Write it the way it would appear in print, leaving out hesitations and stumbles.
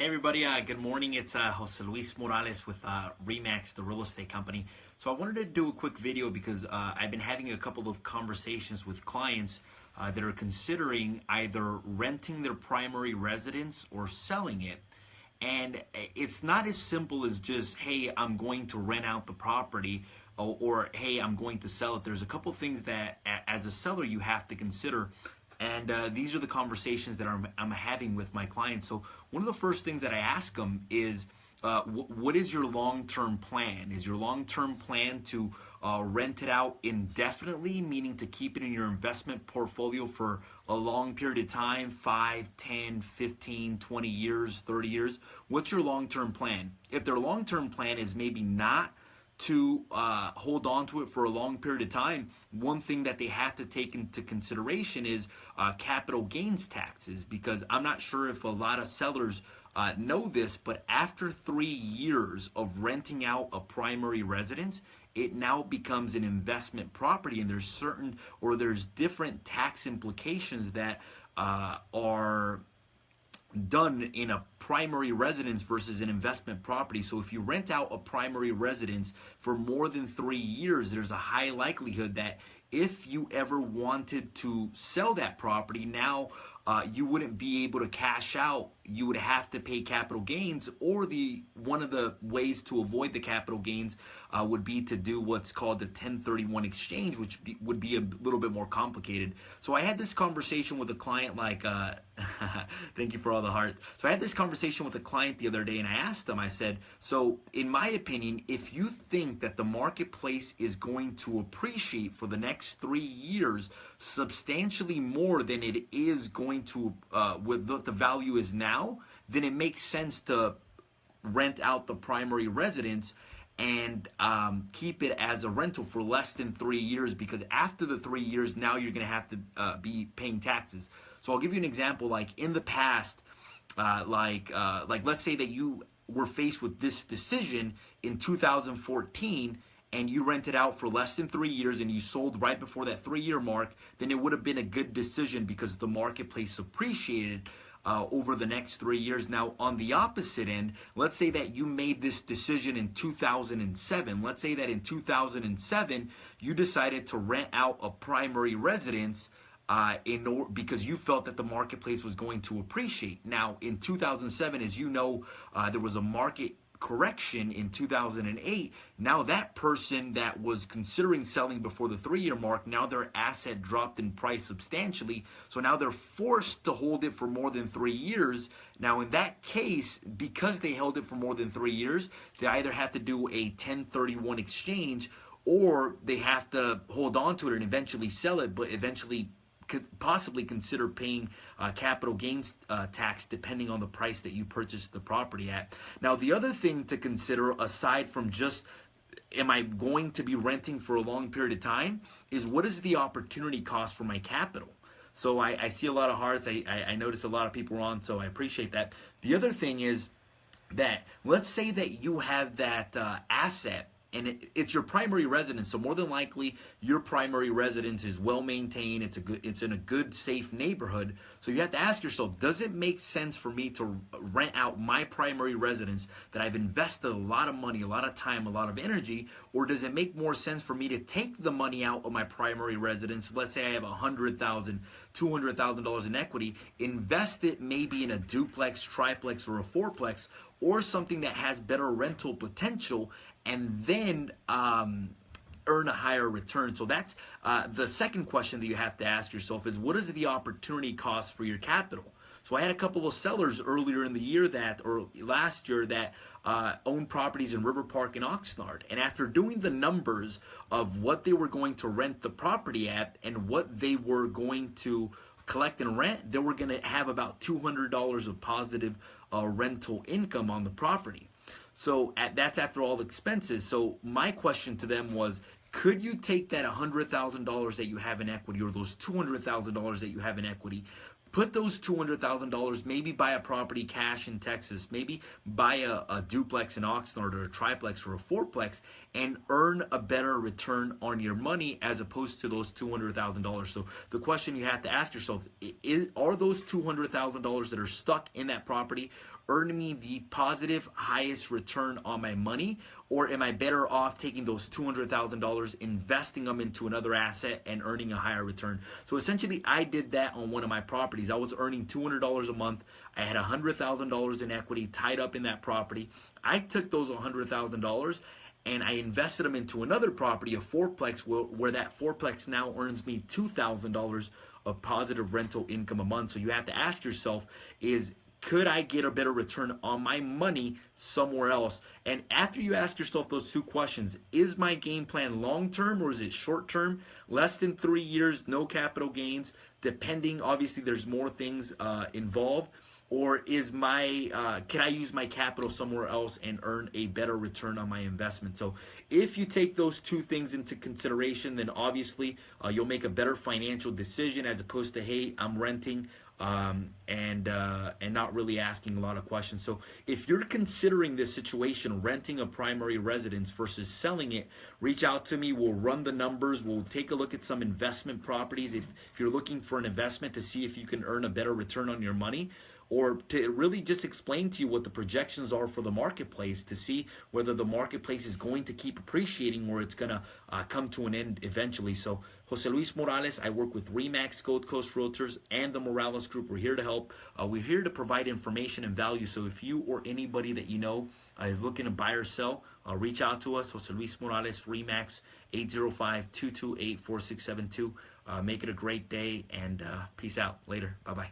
Hey everybody, good morning. It's Jose Luis Morales with Remax, the real estate company. So I wanted to do a quick video because I've been having a couple of conversations with clients that are considering either renting their primary residence or selling it. And it's not as simple as just, hey, I'm going to rent out the property or hey, I'm going to sell it. There's a couple things that as a seller you have to consider. And these are the conversations that I'm having with my clients. So one of the first things that I ask them is, what is your long-term plan? Is your long-term plan to rent it out indefinitely, meaning to keep it in your investment portfolio for a long period of time, 5, 10, 15, 20 years, 30 years? What's your long-term plan? If their long-term plan is maybe not to hold on to it for a long period of time, one thing that they have to take into consideration is capital gains taxes, because I'm not sure if a lot of sellers know this, but after 3 years of renting out a primary residence, it now becomes an investment property, and there's different tax implications that are done in a primary residence versus an investment property. So if you rent out a primary residence for more than 3 years, there's a high likelihood that if you ever wanted to sell that property, now you wouldn't be able to cash out. You would have to pay capital gains, or one of the ways to avoid the capital gains would be to do what's called the 1031 exchange, which would be a little bit more complicated. So I had this conversation with a client, thank you for all the heart. So I had this conversation with a client the other day, and I asked them, I said, so in my opinion, if you think that the marketplace is going to appreciate for the next 3 years substantially more than it is going to, with what the value is now, then it makes sense to rent out the primary residence and keep it as a rental for less than 3 years, because after the 3 years, now you're going to have to be paying taxes. So I'll give you an example. Like in the past, let's say that you were faced with this decision in 2014, and you rented out for less than 3 years and you sold right before that 3-year mark, then it would have been a good decision because the marketplace appreciated over the next 3 years. Now, on the opposite end, let's say that you made this decision in 2007. Let's say that in 2007, you decided to rent out a primary residence because you felt that the marketplace was going to appreciate. Now, in 2007, as you know, there was a market correction in 2008. Now that person that was considering selling before the 3-year mark, now their asset dropped in price substantially, so now they're forced to hold it for more than 3 years. Now in that case, because they held it for more than 3 years, they either have to do a 1031 exchange, or they have to hold on to it and eventually sell it, but eventually could possibly consider paying capital gains tax depending on the price that you purchased the property at. Now, the other thing to consider, aside from just am I going to be renting for a long period of time, is what is the opportunity cost for my capital? So I see a lot of hearts. I notice a lot of people are on, so I appreciate that. The other thing is that let's say that you have that asset, and it's your primary residence, so more than likely your primary residence is well maintained. It's in a good, safe neighborhood. So you have to ask yourself, does it make sense for me to rent out my primary residence that I've invested a lot of money, a lot of time, a lot of energy, or does it make more sense for me to take the money out of my primary residence? Let's say I have $100,000, $200,000 in equity, invest it maybe in a duplex, triplex, or a fourplex, or something that has better rental potential, and then earn a higher return. So that's the second question that you have to ask yourself is, what is the opportunity cost for your capital? So I had a couple of sellers earlier in the year or last year that owned properties in River Park and Oxnard. And after doing the numbers of what they were going to rent the property at and what they were going to collect and rent, they were going to have about $200 of positive rental income on the property. So that's after all expenses. So my question to them was, could you take that $100,000 that you have in equity, or those $200,000 that you have in equity, put those $200,000, maybe buy a property cash in Texas, maybe buy a duplex in Oxnard, or a triplex, or a fourplex, and earn a better return on your money as opposed to those $200,000. So the question you have to ask yourself are those $200,000 that are stuck in that property earn me the positive highest return on my money? Or am I better off taking those $200,000, investing them into another asset and earning a higher return? So essentially, I did that on one of my properties. I was earning $200 a month. I had $100,000 in equity tied up in that property. I took those $100,000 and I invested them into another property, a fourplex, where that fourplex now earns me $2,000 of positive rental income a month. So you have to ask yourself, could I get a better return on my money somewhere else? And after you ask yourself those two questions, is my game plan long-term or is it short-term? Less than 3 years, no capital gains, depending, obviously there's more things involved. Or can I use my capital somewhere else and earn a better return on my investment? So if you take those two things into consideration, then obviously you'll make a better financial decision, as opposed to, hey, I'm renting and not really asking a lot of questions. So if you're considering this situation, renting a primary residence versus selling it, reach out to me. We'll run the numbers. We'll take a look at some investment properties if you're looking for an investment, to see if you can earn a better return on your money, or to really just explain to you what the projections are for the marketplace, to see whether the marketplace is going to keep appreciating or it's going to come to an end eventually. So Jose Luis Morales, I work with RE/MAX Gold Coast Realtors and the Morales Group. We're here to help. We're here to provide information and value. So if you or anybody that you know is looking to buy or sell, reach out to us. Jose Luis Morales, RE/MAX, 805-228-4672. Make it a great day, and peace out. Later. Bye-bye.